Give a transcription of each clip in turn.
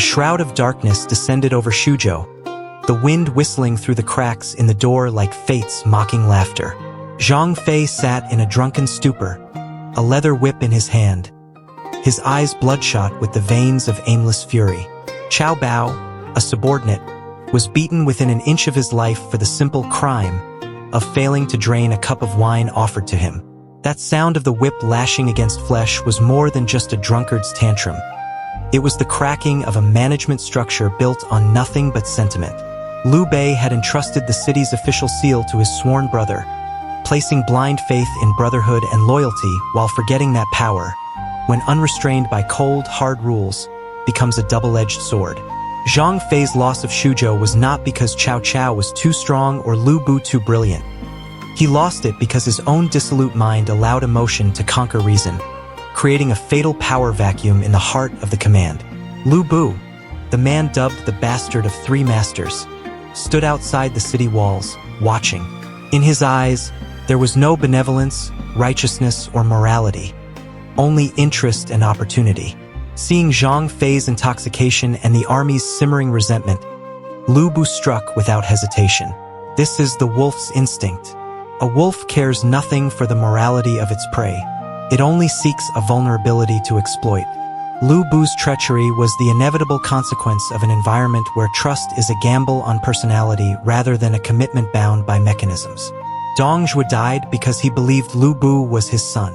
shroud of darkness descended over Xuzhou, the wind whistling through the cracks in the door like fate's mocking laughter. Zhang Fei sat in a drunken stupor, a leather whip in his hand, his eyes bloodshot with the veins of aimless fury. Qiao Bao, a subordinate, was beaten within an inch of his life for the simple crime of failing to drain a cup of wine offered to him. That sound of the whip lashing against flesh was more than just a drunkard's tantrum. It was the cracking of a management structure built on nothing but sentiment. Liu Bei had entrusted the city's official seal to his sworn brother, placing blind faith in brotherhood and loyalty while forgetting that power, when unrestrained by cold, hard rules, becomes a double-edged sword. Zhang Fei's loss of Xuzhou was not because Cao Cao was too strong or Lu Bu too brilliant. He lost it because his own dissolute mind allowed emotion to conquer reason, creating a fatal power vacuum in the heart of the command. Lu Bu, the man dubbed the bastard of three masters, stood outside the city walls, watching. In his eyes, there was no benevolence, righteousness, or morality, only interest and opportunity. Seeing Zhang Fei's intoxication and the army's simmering resentment, Lu Bu struck without hesitation. This is the wolf's instinct. A wolf cares nothing for the morality of its prey. It only seeks a vulnerability to exploit. Lu Bu's treachery was the inevitable consequence of an environment where trust is a gamble on personality rather than a commitment bound by mechanisms. Dong Zhuo died because he believed Lu Bu was his son.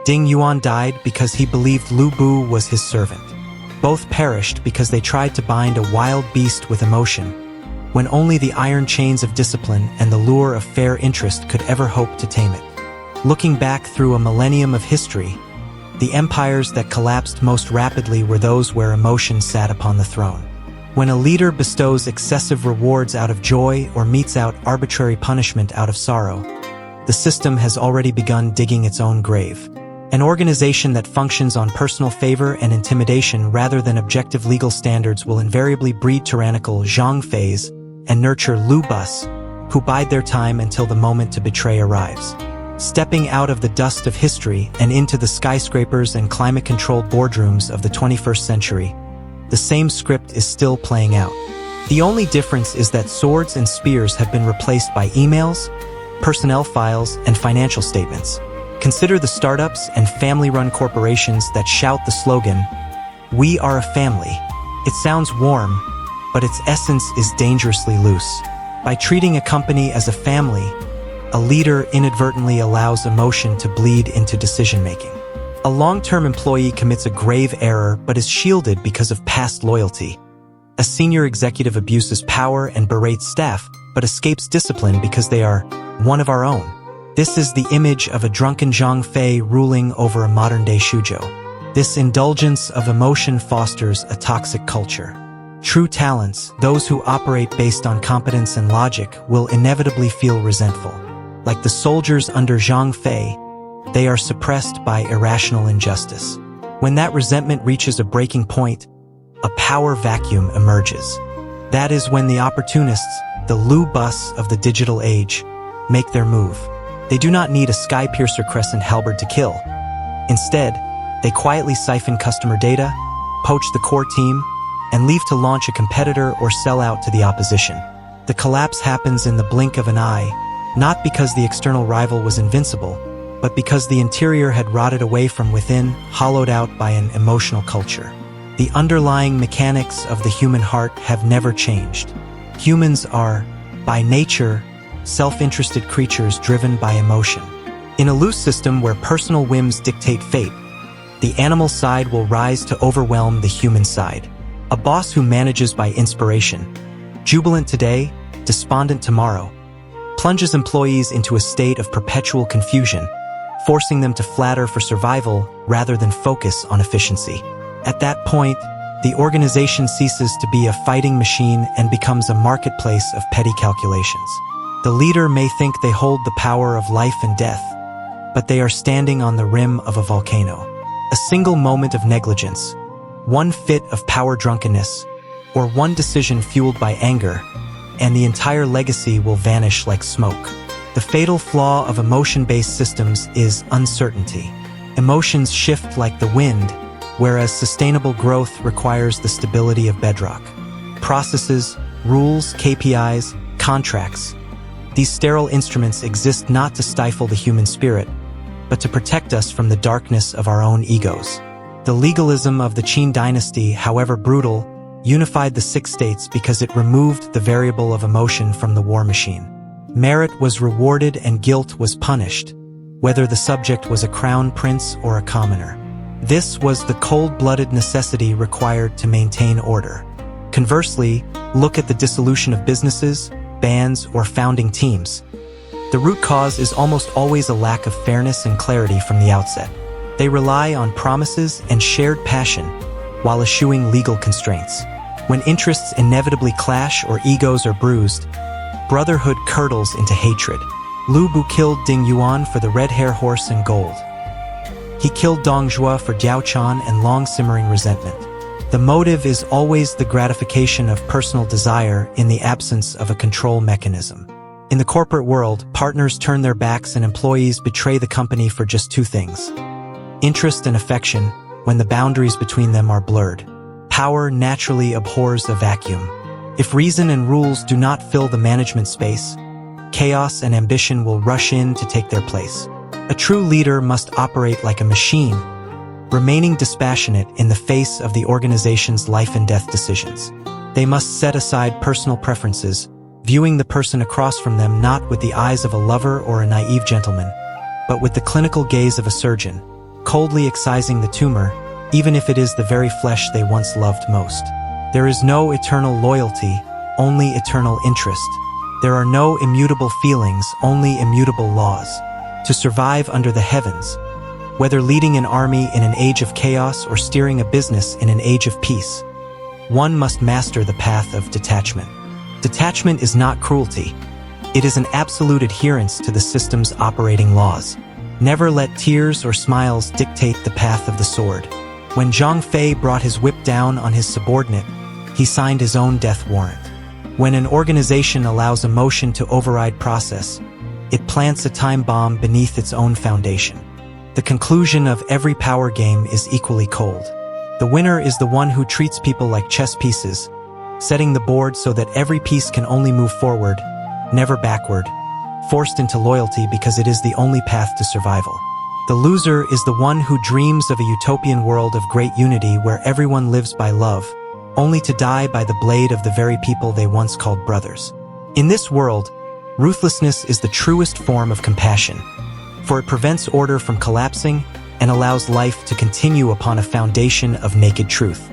Ding Yuan died because he believed Lu Bu was his servant. Both perished because they tried to bind a wild beast with emotion, when only the iron chains of discipline and the lure of fair interest could ever hope to tame it. Looking back through a millennium of history, the empires that collapsed most rapidly were those where emotion sat upon the throne. When a leader bestows excessive rewards out of joy or metes out arbitrary punishment out of sorrow, the system has already begun digging its own grave. An organization that functions on personal favor and intimidation rather than objective legal standards will invariably breed tyrannical Zhang Feis and nurture Lu Bus, who bide their time until the moment to betray arrives. Stepping out of the dust of history and into the skyscrapers and climate-controlled boardrooms of the 21st century, the same script is still playing out. The only difference is that swords and spears have been replaced by emails, personnel files, and financial statements. Consider the startups and family-run corporations that shout the slogan, "We are a family." It sounds warm, but its essence is dangerously loose. By treating a company as a family, a leader inadvertently allows emotion to bleed into decision-making. A long-term employee commits a grave error but is shielded because of past loyalty. A senior executive abuses power and berates staff but escapes discipline because they are one of our own. This is the image of a drunken Zhang Fei ruling over a modern-day Xuzhou. This indulgence of emotion fosters a toxic culture. True talents, those who operate based on competence and logic, will inevitably feel resentful. Like the soldiers under Zhang Fei, they are suppressed by irrational injustice. When that resentment reaches a breaking point, a power vacuum emerges. That is when the opportunists, the Lu Bus of the digital age, make their move. They do not need a Skypiercer Crescent halberd to kill. Instead, they quietly siphon customer data, poach the core team, and leave to launch a competitor or sell out to the opposition. The collapse happens in the blink of an eye, not because the external rival was invincible, but because the interior had rotted away from within, hollowed out by an emotional culture. The underlying mechanics of the human heart have never changed. Humans are, by nature, self-interested creatures driven by emotion. In a loose system where personal whims dictate fate, the animal side will rise to overwhelm the human side. A boss who manages by inspiration, jubilant today, despondent tomorrow, plunges employees into a state of perpetual confusion, forcing them to flatter for survival rather than focus on efficiency. At that point, the organization ceases to be a fighting machine and becomes a marketplace of petty calculations. The leader may think they hold the power of life and death, but they are standing on the rim of a volcano. A single moment of negligence, one fit of power drunkenness, or one decision fueled by anger, and the entire legacy will vanish like smoke. The fatal flaw of emotion-based systems is uncertainty. Emotions shift like the wind, whereas sustainable growth requires the stability of bedrock. Processes, rules, KPIs, contracts. These sterile instruments exist not to stifle the human spirit, but to protect us from the darkness of our own egos. The legalism of the Qin dynasty, however brutal, unified the six states because it removed the variable of emotion from the war machine. Merit was rewarded and guilt was punished, whether the subject was a crown prince or a commoner. This was the cold-blooded necessity required to maintain order. Conversely, look at the dissolution of businesses, bands, or founding teams. The root cause is almost always a lack of fairness and clarity from the outset. They rely on promises and shared passion, while eschewing legal constraints. When interests inevitably clash or egos are bruised, brotherhood curdles into hatred. Lu Bu killed Ding Yuan for the red hair horse and gold. He killed Dong Zhuo for Diao Chan and long-simmering resentment. The motive is always the gratification of personal desire in the absence of a control mechanism. In the corporate world, partners turn their backs and employees betray the company for just two things: interest and affection, when the boundaries between them are blurred. Power naturally abhors a vacuum. If reason and rules do not fill the management space, chaos and ambition will rush in to take their place. A true leader must operate like a machine, remaining dispassionate in the face of the organization's life and death decisions. They must set aside personal preferences, viewing the person across from them not with the eyes of a lover or a naive gentleman, but with the clinical gaze of a surgeon, coldly excising the tumor, even if it is the very flesh they once loved most. There is no eternal loyalty, only eternal interest. There are no immutable feelings, only immutable laws. To survive under the heavens, whether leading an army in an age of chaos or steering a business in an age of peace, one must master the path of detachment. Detachment is not cruelty. It is an absolute adherence to the system's operating laws. Never let tears or smiles dictate the path of the sword. When Zhang Fei brought his whip down on his subordinate, he signed his own death warrant. When an organization allows emotion to override process, it plants a time bomb beneath its own foundation. The conclusion of every power game is equally cold. The winner is the one who treats people like chess pieces, setting the board so that every piece can only move forward, never backward, forced into loyalty because it is the only path to survival. The loser is the one who dreams of a utopian world of great unity where everyone lives by love, only to die by the blade of the very people they once called brothers. In this world, ruthlessness is the truest form of compassion, for it prevents order from collapsing and allows life to continue upon a foundation of naked truth.